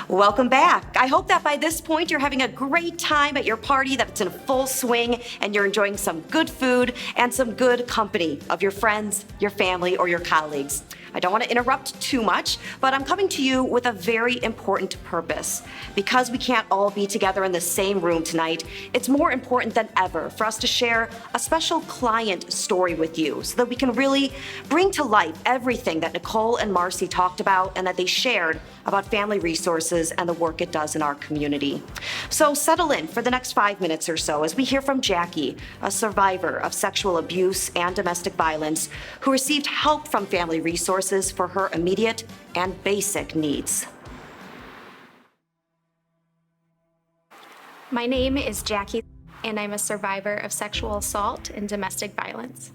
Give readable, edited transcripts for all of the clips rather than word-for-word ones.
Welcome back. I hope that by this point you're having a great time at your party, that it's in full swing, and you're enjoying some good food and some good company of your friends, your family, or your colleagues. I don't want to interrupt too much, but I'm coming to you with a very important purpose. Because we can't all be together in the same room tonight, it's more important than ever for us to share a special client story with you so that we can really bring to life everything that Nicole and Marcy talked about and that they shared about Family Resources and the work it does in our community. So settle in for the next 5 minutes or so as we hear from Jackie, a survivor of sexual abuse and domestic violence, who received help from Family Resources for her immediate and basic needs. My name is Jackie, and I'm a survivor of sexual assault and domestic violence.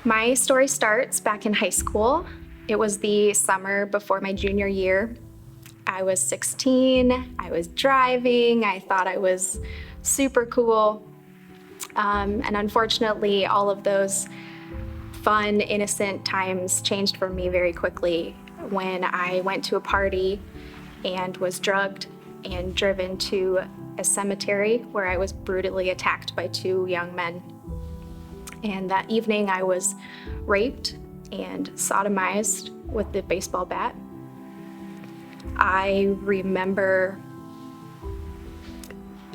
My story starts back in high school. It was the summer before my junior year. I was 16, I was driving, I thought I was super cool. And unfortunately, all of those fun, innocent times changed for me very quickly when I went to a party and was drugged and driven to a cemetery where I was brutally attacked by 2 young men. And that evening I was raped and sodomized with the baseball bat. I remember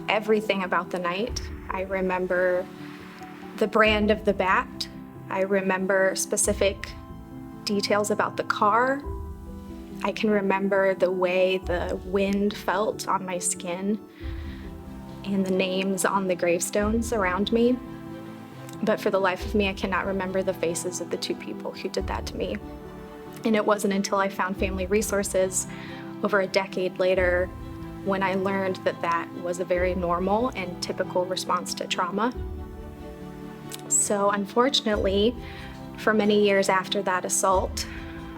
everything about the night. I remember the brand of the bat. I remember specific details about the car. I can remember the way the wind felt on my skin and the names on the gravestones around me. But for the life of me, I cannot remember the faces of the 2 people who did that to me. And it wasn't until I found Family Resources over a decade later when I learned that that was a very normal and typical response to trauma. So unfortunately, for many years after that assault,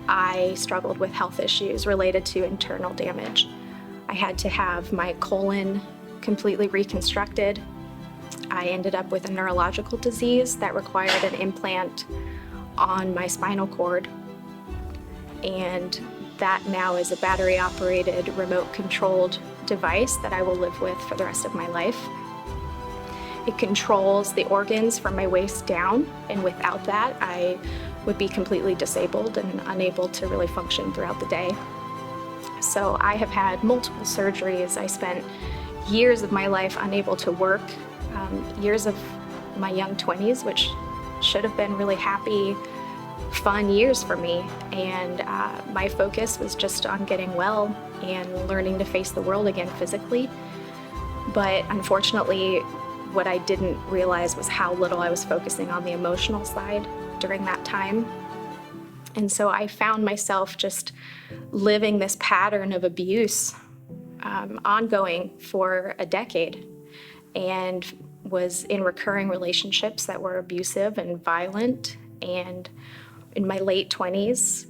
I struggled with health issues related to internal damage. I had to have my colon completely reconstructed. I ended up with a neurological disease that required an implant on my spinal cord. And that now is a battery-operated, remote-controlled device that I will live with for the rest of my life. It controls the organs from my waist down, and without that, I would be completely disabled and unable to really function throughout the day. So I have had multiple surgeries. I spent years of my life unable to work, years of my young 20s, which should have been really happy, fun years for me. And my focus was just on getting well and learning to face the world again physically. But unfortunately, what I didn't realize was how little I was focusing on the emotional side during that time. And so I found myself just living this pattern of abuse, ongoing for a decade, and was in recurring relationships that were abusive and violent. And in my late 20s,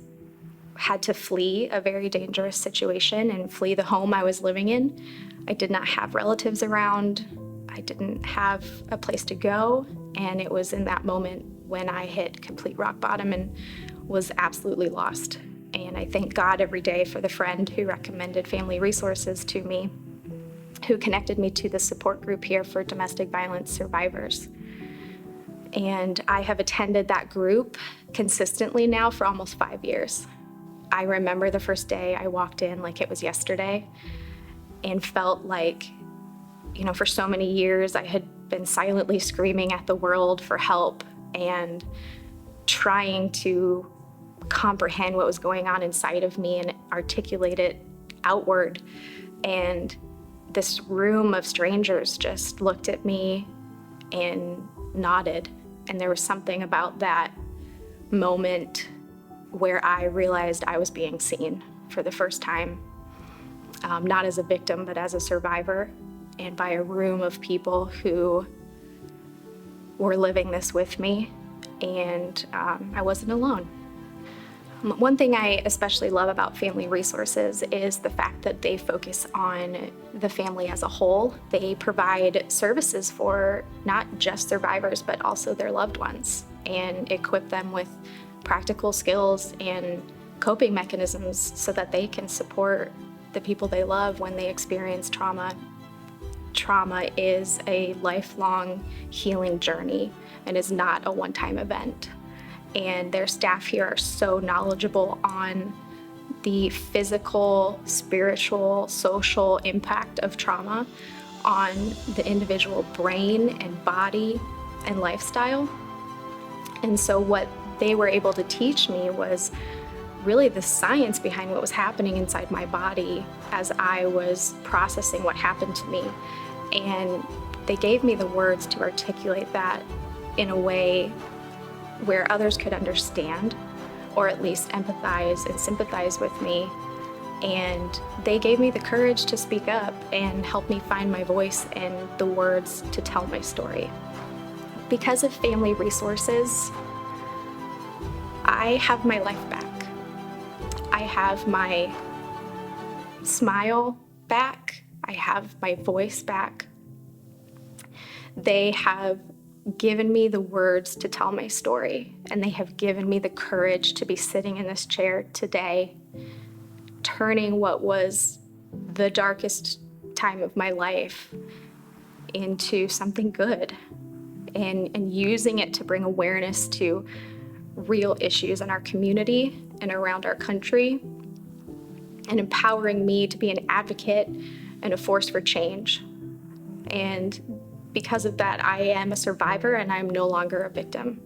had to flee a very dangerous situation and flee the home I was living in. I did not have relatives around. I didn't have a place to go. And it was in that moment when I hit complete rock bottom and was absolutely lost. And I thank God every day for the friend who recommended Family Resources to me, who connected me to the support group here for domestic violence survivors. And I have attended that group consistently now for almost 5 years. I remember the first day I walked in like it was yesterday and felt like, you know, for so many years I had been silently screaming at the world for help and trying to comprehend what was going on inside of me and articulate it outward. And this room of strangers just looked at me and nodded. And there was something about that moment where I realized I was being seen for the first time, not as a victim, but as a survivor, and by a room of people who were living this with me, and I wasn't alone. One thing I especially love about Family Resources is the fact that they focus on the family as a whole. They provide services for not just survivors, but also their loved ones, and equip them with practical skills and coping mechanisms so that they can support the people they love when they experience trauma. Trauma is a lifelong healing journey and is not a one-time event. And their staff here are so knowledgeable on the physical, spiritual, social impact of trauma on the individual brain and body and lifestyle. And so what they were able to teach me was really the science behind what was happening inside my body as I was processing what happened to me. And they gave me the words to articulate that in a way where others could understand, or at least empathize and sympathize with me. And they gave me the courage to speak up and help me find my voice and the words to tell my story. Because of Family Resources, I have my life back. I have my smile back. I have my voice back. They have given me the words to tell my story, and they have given me the courage to be sitting in this chair today, turning what was the darkest time of my life into something good, and using it to bring awareness to real issues in our community and around our country, and empowering me to be an advocate and a force for change. And because of that, I am a survivor and I'm no longer a victim.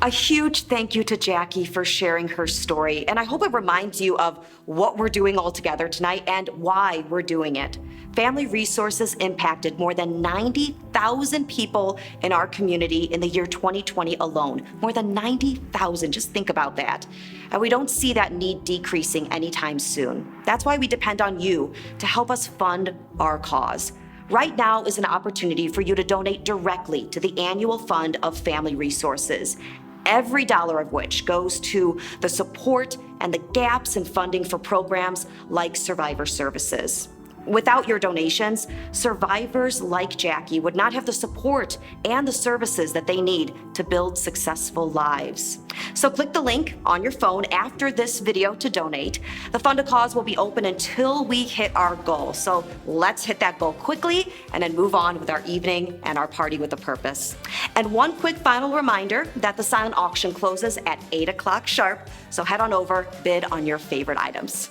A huge thank you to Jackie for sharing her story, and I hope it reminds you of what we're doing all together tonight and why we're doing it. Family Resources impacted more than 90,000 people in our community in the year 2020 alone. More than 90,000, just think about that. And we don't see that need decreasing anytime soon. That's why we depend on you to help us fund our cause. Right now is an opportunity for you to donate directly to the annual fund of Family Resources, every dollar of which goes to the support and the gaps in funding for programs like Survivor Services. Without your donations, survivors like Jackie would not have the support and the services that they need to build successful lives. So click the link on your phone after this video to donate. The Fund a Cause will be open until we hit our goal. So let's hit that goal quickly and then move on with our evening and our party with a purpose. And one quick final reminder that the silent auction closes at 8 o'clock sharp. So head on over, bid on your favorite items.